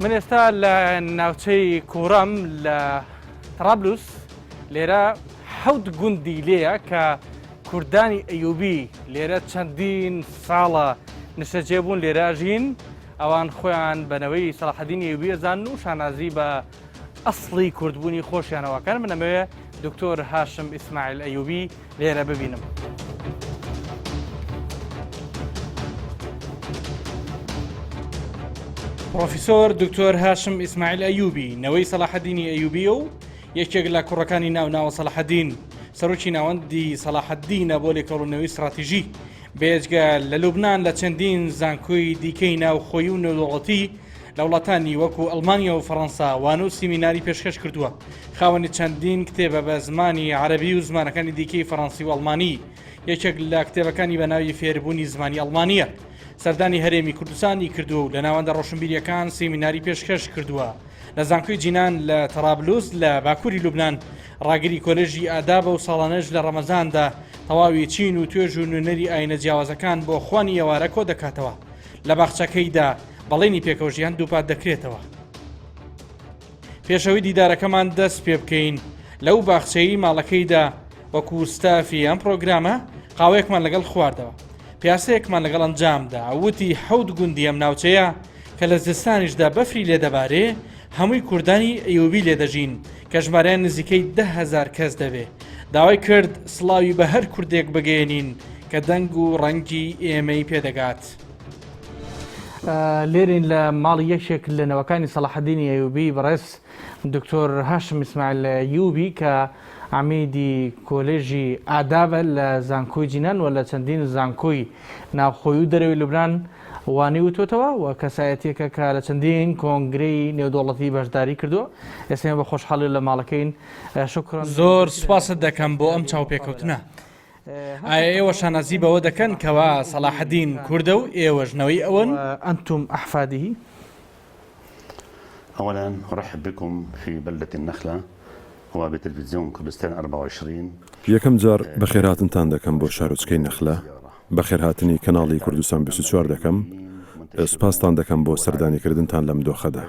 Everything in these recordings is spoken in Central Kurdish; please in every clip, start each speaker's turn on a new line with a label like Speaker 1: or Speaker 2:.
Speaker 1: من ئێستا لە ناوچەی کوڕەم لە ترابلوس لێرە حەوت گوندی لێیە کە کوردانی ئەیوبی لێرە چەندین ساڵە نشەجێ بوون لێرە ژین ئەوان خۆیان بەنەوەی سەلاحەدین ئەیوبی ئەزان و شانازی بە ئەسڵی کوردبوونی خۆشیانەوەکان من ئەمەوێ دکتۆر هاشم ئیسماعیل ئەیوبی لێرە ببینم. پرۆفیسۆر دکتۆر هاشم ئیسماعیل ئەیوبی نەوەی سەلاحەدینی ئەیوبیە و یەکێک لە کوڕەکانی ناوناوە سەلاحەدین سەرۆکی ناوەندی سەلاحەدینە بۆ لێکۆڵینەوەی استراتیژی بێجگە لە لوبنان لە چەندین زانکۆی دیکەی ناوخۆیی و نێودوڵەتی لە وڵاتانی وەکو ئەڵمانیا و فەڕەنسا وانە و سیمیناری پێشکەش کردووە. خاوەنی چەندین کتێبە بە زمانی عەرەبی و زمانەکانی دیکەی فەڕەنسی و ئەڵمانی. یەکێک لە کتێبەکانی بەناوی فێربوونی زمانی ئەڵمانیە. سەردانی هەرێمی کوردستانی کردووە و لە ناوەندە ڕۆشنبیریەکان سیمیناری پێشکەش کردووە. لە زانکۆی جینان لە ترابلوس لە باکووری لوبنان ڕاگری کۆلێژی ئادابە و ساڵانەش لە ڕەمەزاندا تەواوی چین و توێژ و نوێنەری ئاینە جیاوازەکان بۆ خوانی ئێوارە کۆ دەکاتەوە. لە باخچەکەیدا بەڵێنی پێکەوژیان دووپات دەکرێتەوە. پێشەوەی دیدارەکەمان دەست پێ بکەین لەو باخچەی ماڵەکەیدا وەکو ستافی ئەم پرۆگرامە قاوەیەکمان لەگەڵ خواردەوە. پیاسەیەکمان لەگەڵ ئەنجامدا وتی حەوت گوندی ئەم ناوچەیە کە لە زستانیشدا بەفری لێدەبارێ هەمووی کوردانی ئەیوبی لێدەژین کە ژمارەیان نزیکەی 10,000 کەس دەبێ. داوای کرد سڵاوی بە هەر کوردێک بگەێنین کە دەنگ و ڕەنگی ئێمەی پێدەگات. لێرین لە ماڵی یەکێک لە نەوەکانی سەلاحەدینی ئەیوبی بەڕێز دکتۆر هاشم ئیسماعیل ئەیوبی کە عمیدی کۆلێژی ئادابە لە زانکۆی جینان و لە چەندین زانکۆی ناوخۆی و دەرەوەی لوبنان وانی وتوتەوە و کەسایەتێکە کە لە چەندین کۆنگرەی نێودوڵەتی بەشداری کردووە. ئێستا بە خۆشحاڵی لە ماڵەکەین. شکران زۆر سوپاست دەکەم بۆ ئەم چاوپێکەوتنە. ئایا ئێوە شانازی بەوە دەکەن کەوا سەلاحەدین کووردە و ئێوەژنەوەی ئەوەن؟ ئەنتم ئەحفادی.
Speaker 2: أولا أرحب بكم في بلدة النخلة وبتلفزيون كردستان 24.
Speaker 3: یەکەم جار بەخێرهاتنتان دەکەم بۆ شارۆچکەی نەخلە. بەخێرهاتنی کەناڵی کوردستان 24 دەکەم. سوپاستان دەکەم بۆ سەردانیکردنتان لەم دۆخەدا.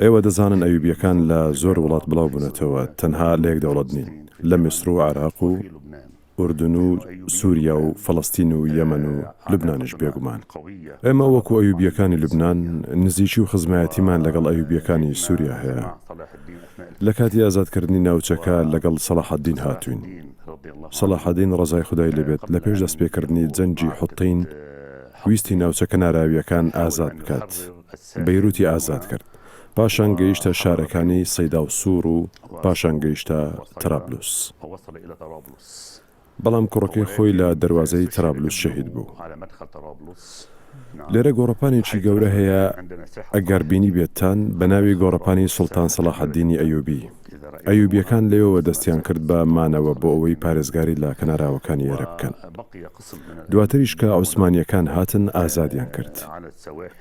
Speaker 3: ئێوە دەزانن ئەیوبیەکان لە زۆر وڵات بڵاو بوونەتەوە تەنها لە یەک دەوڵەت نین لە میسر و عێراق و ئوردن و سووریا و فەڵەستین و یەمەن و لوبنانش بێگومان. ئێمە وەکو ئەیوبیەکانی لوبنان نزیکی و خزمایەتیمان لەگەڵ ئەیوبیەکانی سووریا هەیە. لە کاتی ئازادکردنی ناوچەکە لەگەڵ سەلاحەدین هاتوین. سەلاحەدین ڕەزای خودای لەبێت لە پێش دەستپێکردنی جەنگی حوتین ویستی ناوچەکە ناراویەکان ئازاد بکات. بەیروتی ئازاد کرد. پاشان گەیشتە شارەکانی سەیدا و سوور و پاشان گەیشتە ترابلوس. بەڵام کوڕەکەی خۆی لە دەروازەی ترابلوس شەهید بوو. لێرە گۆڕەپانێکی گەورە هەیە ئەگەر بینی بێتتان بە ناوی گۆڕەپانی سوڵتان سەلاحەدینی ئەیوبی. ئەیوبیەکان لێەوە دەستیان کرد بە مانەوە بۆ ئەوەی پارێزگاری لە کەناراوەکانی ئێرە بکەن. دواتریش کە عوسمانیەکان هاتن ئازادیان کرد.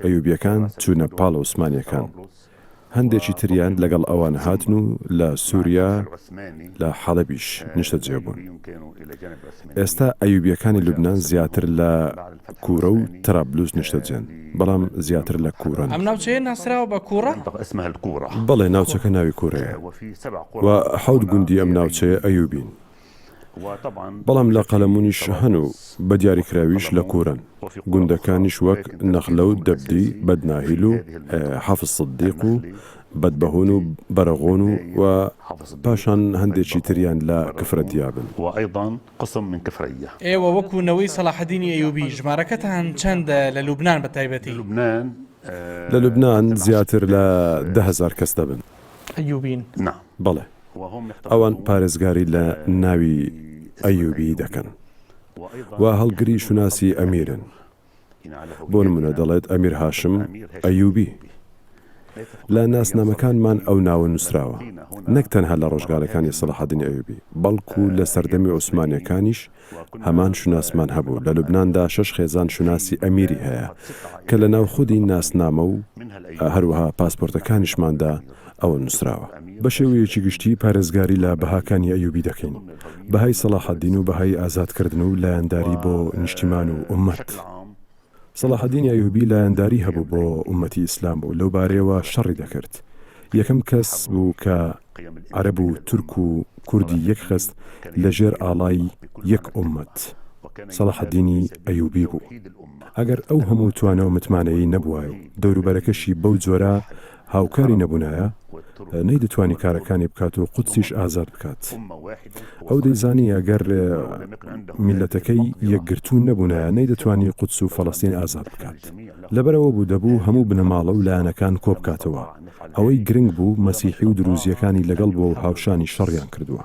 Speaker 3: ئەیوبیەکان چوونە پاڵ عوسمانیەکان. هەندێکی تریان لەگەڵ ئەوان هاتن و لە سووریا لە حەڵەبیش نیشتەجێ بوون. ئێستا ئەیوبیەکانی لوبنان زیاتر لە کوورە و ترابلوس نیشتەجێن بەڵام زیاتر لە کوورن.
Speaker 1: ئەم ناوچەیە ناسراوە بە کوورە؟
Speaker 3: بەڵێ ناوچەکە ناوی کوورەیە و حەوت گوندی ئەم ناوچەیە ئەیوبین. بەڵام لە قەلەمونیش هەن و بە دیاریکراویش لە کوورن. گوندەکانیش وەک نەخلە و دەبدی بەدناهیل و حەفز سدیق و بەدبەهۆن و بەرەغۆن و پاشان هەندێکی تریان لە کفرە دیابن.
Speaker 1: ئێوە وەکوونەوەی سەلاحەدینی ئەیوبی ژمارەکەتان چەندە لە لوبنان بە تایبەتی؟
Speaker 3: لە لوبنان زیاتر لە 10,000 کەس دەبن.
Speaker 1: ئەیوبین؟
Speaker 3: بەڵێ. ئەوان پارێزگاری لە ناوی ئەیوبی دەکەن و هەڵگری شوناسی ئەمیرن. بۆ نمونە دەڵێت ئەمیر هاشم ئەیوبی. لە ناسنامەکانمان ئەو ناوە نووسراوە نەک تەنها لە ڕۆژگارەکانی سەلاحەدین ئەیوبی بەڵکو لە سەردەمی عوسمانیەکانیش هەمان شوناسمان هەبوو. لە لوبناندا 6 خێزان شوناسی ئەمیری هەیە کە لە ناو خودی ناسنامە و هەروەها پاسپۆرتەکانیشماندا ئەوە نووسراوە. بە شێوەیەکی گشتی پارێزگاری لە بەهاکانی ئەیوبی دەکەین. بەهای سەلاحەدین و بەهای ئازادکردن و لایەنداری بۆ نیشتیمان و ئومەت. سەلاحەدینی ئەیوبی لایەنداری هەبوو بۆ ئومەتی ئیسلام بوو لەو بارەیەوە شەڕی دەکرد. یەکەم کەس بوو کە عەرەب و تورک و کوردی یەک خست لەژێر ئاڵای یەک ئومەت. سەلاحەدینی ئەیوبی بوو. ئەگەر ئەو هەموو توانە و متمانەیی نەبووایە و دەوروبەرەکەشی بەو جۆرە هاوکاری نەبوونایە، نەیدەتوانی کارەکانی بکات و قودسیش ئازاد بکات. ئەو دەیزانی ئەگەر میلەتەکەی یەکگرتوون نەبوونایە نەیدەتوانی قودس و فەڵەستین ئازاد بکات. لەبەرەوە بوو دەبوو هەموو بنەماڵە و لایەنەکان کۆبکاتەوە. ئەوەی گرنگ بوو مەسیحی و دروزیەکانی لەگەڵ بۆ هاوشانی شەڕیان کردووە.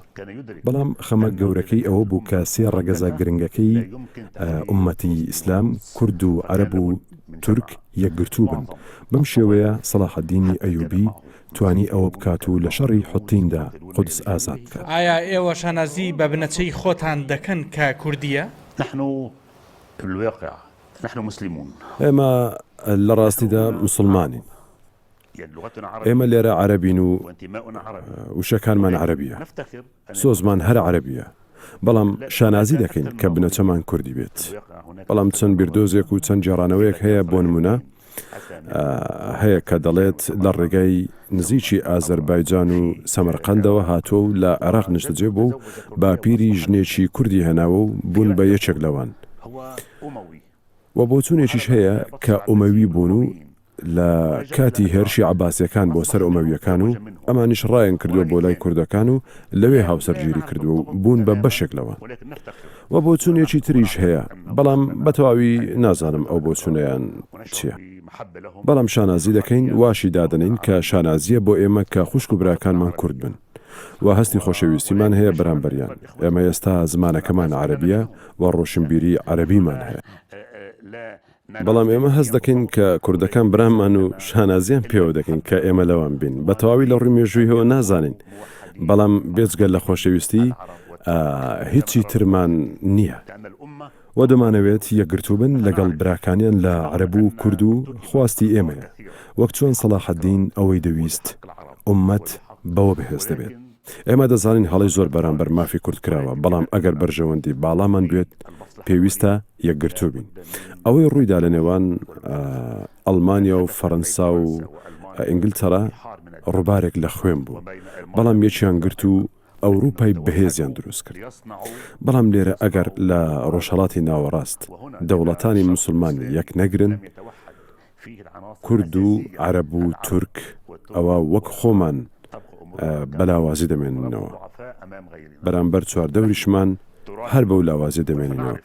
Speaker 3: بەڵام خەمە گەورەکەی ئەوە بوو کە سێ ڕەگەزە گرنگەکەی ئومەتی ئیسلام کورد و عەرەب و تورک یەکگرتوو بن. بەم شێوەیە سەلاحەدینی ئەیوبی توانی ئەوە بکات و لە شەڕی حوتیندا قودس ئازاد بکات.
Speaker 1: ئایا ئێوە شانازی بە بنەچەی خۆتان دەکەن کە کوردیە؟
Speaker 2: نحن في الواقع نحن مسلمون.
Speaker 3: ئێمە لە ڕاستیدا مسلمانین. ئێمە لێرە عەرەبین و وشەکانمان عەرەبیە. سۆزمان هەر عەرەبیە. بەڵام شانازی دەکەین کە بنەچەمان کوردی بێت. بەڵام چەند بیردۆزێک و چەند جێڕانەوەیەک هەیە بۆ نمونە هەیە کە دەڵێت لە ڕێگای نزیکی ئازەربایجان و سەمەرقەندەوە هاتووە و لە عێراق نیشتەجێ بوو و باپیری ژنێکی کوردی هێناوە و بوون بە یەکێک لەوان. و بۆچوونێکیش هەیە کە ئومەوی بوون و لە کاتی هێرشی عەباسیەکان بۆ سەر ئومەویەکان و ئەمانیش ڕایان کردووە بۆ لای کوردەکان و لەوێ هاوسەرگیری کردووە و بوون بە بەشێک لەوە. و بۆچوونێکی تریش هەیە بەڵام بەتەواوی نازانم ئەو بۆچوونەیان چییە. بەڵام شانازی دەکەین واشی دادنین کە شانازیە بۆ ئێمە کە خوشک و براکانمان کورد بن. و هەستی خۆشەویستیمان هەیە بەرامبەریان. ئێمە ئێستا زمانەکەمان عەرەبیە و ڕۆشنبیری عەرەبیمان هەیە. بەڵام ئێمە هەست دەکەین کە کوردەکان براممان و شانازیان پێوە دەکەین کە ئێمە لەوان بین. بە تەواوی لە ڕووی مێژوویەوە نازانین. بەڵام بێجگە لە خۆشەویستی هیچی ترمان نییە. و دەمانەوێت یەکگرتوو بن لەگەڵ براکانیان لە عەرەب و کورد و خواستی ئێمەیە. وەک چۆن سەلاحەدین ئەوەی دەویست ئومەت بەوە بەهێز دەبێت. ئێمە دەزانین هەڵی زۆر بەرامبەر مافی کورد کراوە، بەڵام ئەگەر بەرژەوەندی باڵامان بێت پێویستە یەکگرتوو بین. ئەوەی ڕوویدا لە نێوان ئەڵمانیا و فەڕەنسا و ئینگلتەرا ڕووبارێک لە خوێن بوو، بەڵام یەکیان گرت و ئەوروپای بەهێزیان دروست کرد. بەڵام لێرە ئەگەر لە ڕۆژهەڵاتی ناوەڕاست دەوڵەتانی موسڵمان یەک نەگرن، کورد و عەرەب و تورک ئەوە وەک خۆمان بەلاوازی دەمێننەوە. بەرامبەر چواردەوریشمان هەر بەو لاوازی دەمێنینەوە.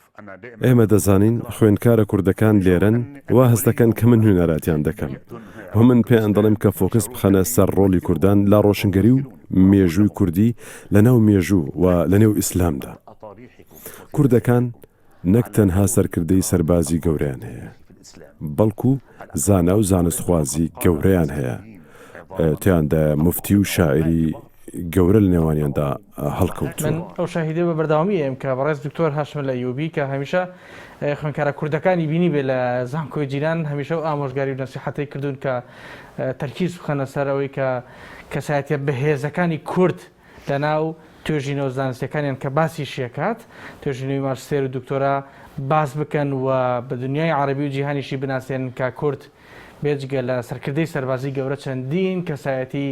Speaker 3: ئێمە دەزانین خوێندکارە کوردەکان لێرن وا هەست دەکەن کە من هونەراتیان دەکەم. و من پێیان دەڵێم کە فۆکس بخەنە سەر ڕۆڵی کوردان لە ڕۆشنگەری و مێژووی کوردی لە ناو مێژوو و لە نێو ئیسلامدا. کوردەکان نەک تەنها سەرکردەی سەربازی گەورەیان هەیە، بەڵکو زانا و زانستخوازی گەورەیان هەیە. تیاندا مفتی و شاعری گەورە لە نێوانیاندا هەڵکەوتووە.
Speaker 1: من ئەو شاهیدە بە بەردەوامی ئەم کە بەڕێز دکتۆر هاشم ئەیوبی کە هەمیشە خوێندکارە کوردەکانی بینی بێ لە زانکۆی جیران هەمیشە و ئامۆژگاری و نەسیحەتی کردوون کە تەرکیز بخەنە سەر ئەوەی کە کەسایەتیە بەهێزەکانی کورد لە ناو توێژینەوە زانستیەکانیان کە باسی شیەکات، توێژینەوەی ماژستێر و دکتۆرا باس بکەن و بە دنیای عەرەبی و جیهانیشی بناسێن کە کورد بێجگە لە سەرکردەی سەربازی گەورە چەندین کەسایەتی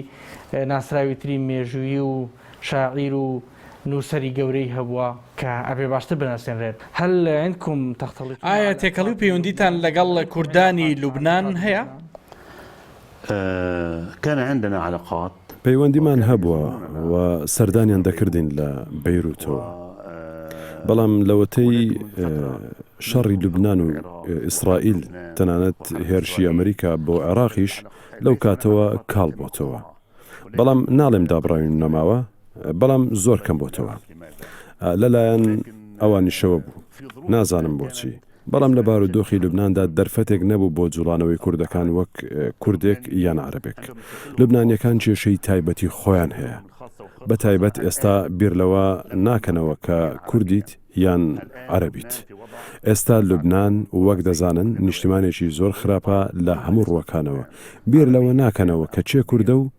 Speaker 1: ناسراوی تری مێژووی و شاعیر و نووسەری گەورەی هەبووە کە ئەبێ باشتر بناسێنرێت. هەل عندكم تەختەڵیت ئایا تێکەڵی و پەیوەندیتان لەگەڵ کوردانی لوبنان هەیە؟
Speaker 2: كان عندنا علاقات.
Speaker 3: پەیوەندیمان هەبووە و سەردانیان دەکردین لە بەیروتەوە. بەڵام لەوەتەی شەڕی لوبنان و ئیسرائیل تەنانەت هێرشی ئەمریکا بۆ عێراقیش لەو کاتەوە کاڵ بۆتەوە. بەڵام ناڵێم دابڕاوین نەماوە، بەڵام زۆر کەم بۆتەوە. لەلایەن ئەوانیشەوە بوو، نازانم بۆچی. بەڵام لە بارودۆخی لوبناندا دەرفەتێک نەبوو بۆ جوڵانەوەی کوردەکان وەک کوردێک یان عەرەبێک. لوبنانیەکان کێشەی تایبەتی خۆیان هەیە. بە تایبەت ئێستا بیرلەوە ناکەنەوە کە کوردیت یان عەرەبیت. ئێستا لوبنان وەک دەزانن نیشتیمانێکی زۆر خراپە لە هەموو ڕووەکانەوە. بیر لەوە ناکەنەوە کە چێ کوردە و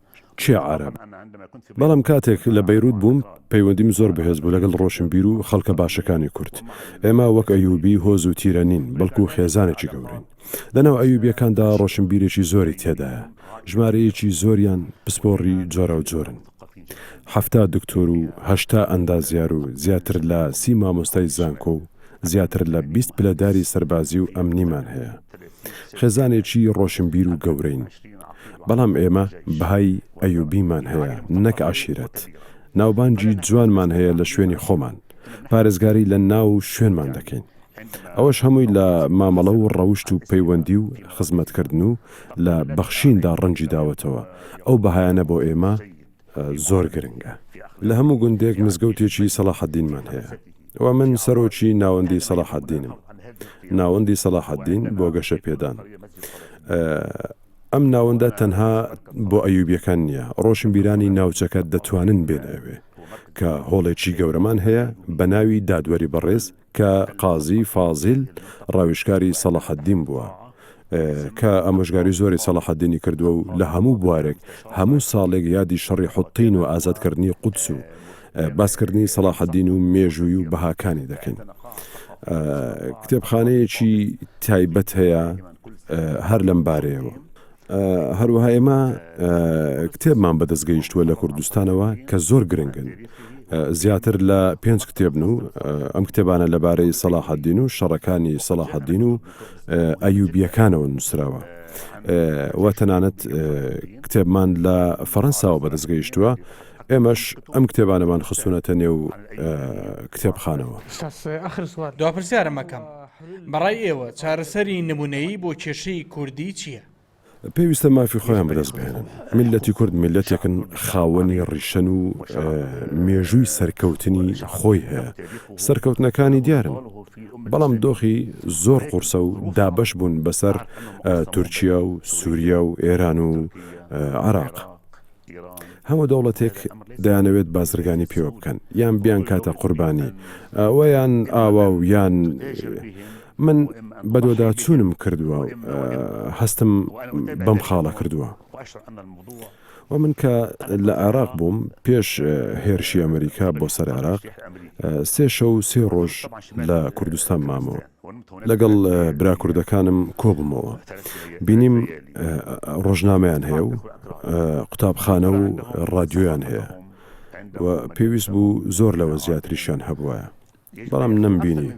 Speaker 3: چێ عەرەب. بەڵام کاتێک لە بەیروت بووم پەیوەندیم زۆر بەهێز بوو لەگەڵ ڕۆشنبیر و خەڵکە باشەکانی کورد. ئێمە وەک ئەیوبی هۆز و تیرە نین بەڵکو خێزانێکی گەورەین. لەناو ئەیوبیەکاندا ڕۆشنبیرێکی زۆری تێدایە. ژمارەیەکی زۆریان پسپۆڕی جۆرە و جۆرن. 70 دکتۆر و 80 ئەندازیار و زیاتر لە 30 مامۆستای زانکۆ و زیاتر لە 20 پلەداری سەربازی و ئەمنیمان هەیە. خێزانێکی ڕۆشنبیر و گەورەین. بەڵام ئێمە بەهای ئەیوبیمان هەیە نەک عەشیرەت. ناوبانجی جوانمان هەیە لە شوێنی خۆمان. پارێزگاری لە ناو شوێنمان دەکەین. ئەوەش هەمووی لە مامەڵە و ڕەوشت و پەیوەندی و خزمەتکردن و لە بەخشیندا ڕەنجی داوەتەوە. ئەو بەهایانە بۆ ئێمە زۆر گرنگە. لە هەموو گوندێک مزگەوتێکی سەلاحەددینمان هەیە. ئەوە من سەرۆکی ناوەندی سەلاحەددینم. ناوەندی سەلاحەددین بۆ گەشە پێدان. ئەم ناوەندە تەنها بۆ ئەیوبیەکان نییە. ڕۆشنبیرانی ناوچەکە دەتوانن بێن ئەوێ کە هۆڵێکی گەورەمان هەیە بە ناوی دادوەری بەڕێز کە قازی فازیل ڕاویشکاری سەلاحەددین بووە کە ئامۆژگاری زۆری سەلاحەددینی کردووە و لە هەموو بوارێک هەموو ساڵێک یادی شەڕی حوتین و ئازادکردنی قودس و باسکردنی سەلاحەددین و مێژووی و بەهاکانی دەکەین. کتێبخانەیەکی تایبەت هەیە هەر لەم بارەیەوە. هەروەها ئێمە کتێبمان بەدەستگەیشتووە لە کوردستانەوە کە زۆر گرنگن. زیاتر لە 5 کتێبن و ئەم کتێبانە لەبارەی سەلاحەددین و شەڕەکانی سەلاحەددین و ئەیوبیەکانەوە نووسراوە. وە تەنانەت کتێبمان لە فەڕەنساوە بەدەستگەیشتووە. ئێمەش ئەم کتێبانەمان خستوونەتە نێو کتێبخانەوە.
Speaker 1: دواپرسیارە مەکەم. بەڕای ئێوە چارەسەری نمونەیی بۆ کێشەی کوردی چییە؟
Speaker 3: پێویستە مافی خۆیان بەدەست بهێنن. میلەتی کورد میلەتێکن خاوەنی ڕیشەن و مێژووی سەرکەوتنی خۆی هەیە. سەرکەوتنەکانی دیارن. بەڵام دۆخی زۆر قورسە و دابەش بوون بەسەر تورکیا و سووریا و ئێران و عێراق. هەموو دەوڵەتێک دەیانەوێت بازرگانی پێوە بکەن یان بیان کاتە قوربانی وەیان ئاوا و یان من بەدۆدا چوونم کردووە هەستم بەم خاڵە کردووە. و من کە لە عێراق بووم پێش هێرشی ئەمریکا بۆ سەر عێراق 3 شەو 3 ڕۆژ لە کوردستان مامەوە. لەگەڵ برا کوردەکانم کۆبوومەوە. بینیم ڕۆژنامەیان هەیە و قوتابخانە و ڕادیۆیان هەیە و پێویست بوو زۆر لەوە زیاتریشیان هەبووە. بەڵام نەمبینی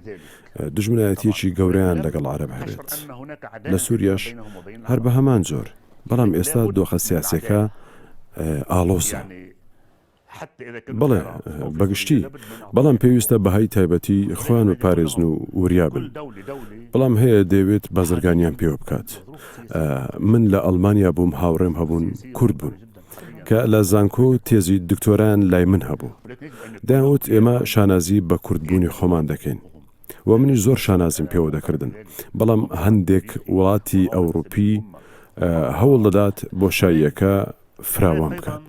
Speaker 3: دژمنایەتیەکی گەورەیان لەگەڵ عەرەب هەبێت. لە سووریاش هەر بە هەمان زۆر. بەڵام ئێستا دۆخە سیاسیەکە ئاڵۆزە. بەڵێ بەگشتی بەڵام پێویستە بەهای تایبەتی خۆیان و پارێزن و وریابن. بەڵام هەیە دەیەوێت بازرگانیان پێوە بکات. من لە ئەڵمانیا بووم هاوڕێم هەبوون کورد بوون کە لە زانکۆ تێزی دکتۆران لای من هەبوو. داوت ئێمە شانازی بە کوردبوونی خۆمان دەکەین. و منیش زۆر شانازیم پێوە دەکردن. بەڵام هەندێک وڵاتی ئەوروپی هەوڵ دەدات بۆ شاییەکە فراوان بکات.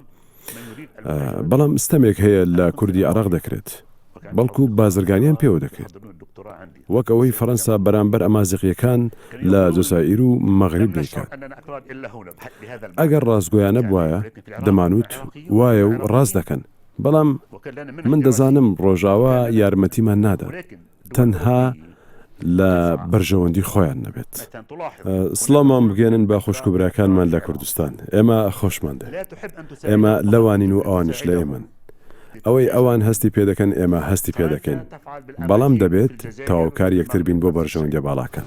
Speaker 3: بەڵام ستەمێک هەیە لە کوردی عێراق دەکرێت بەڵکو بازرگانیان پێوە دەکرێت وەک ئەوەی فەڕەنسا بەرامبەر ئەمازیغیەکان لە جەزائیر و مەغریب دەیکات. ئەگەر ڕاستگۆیانە بوایە دەمانوت وایە و ڕاست دەکەن. بەڵام من دەزانم ڕۆژاوا یارمەتیمان نادات تەنها لە بەرژەوەندی خۆیان نەبێت. سڵامان بگێنن بە خۆشکوبراکانمان لە کوردستان. ئێمە خۆشمان دێت. ئێمە لەوانین و ئەوانش لە ئێمن. ئەوەی ئەوان هەستی پێ دەکەن ئێمە هەستی پێ دەکەین. بەڵام دەبێت تەواوکار یەکتر بین بۆ بەرژەوەندی باڵاکەن.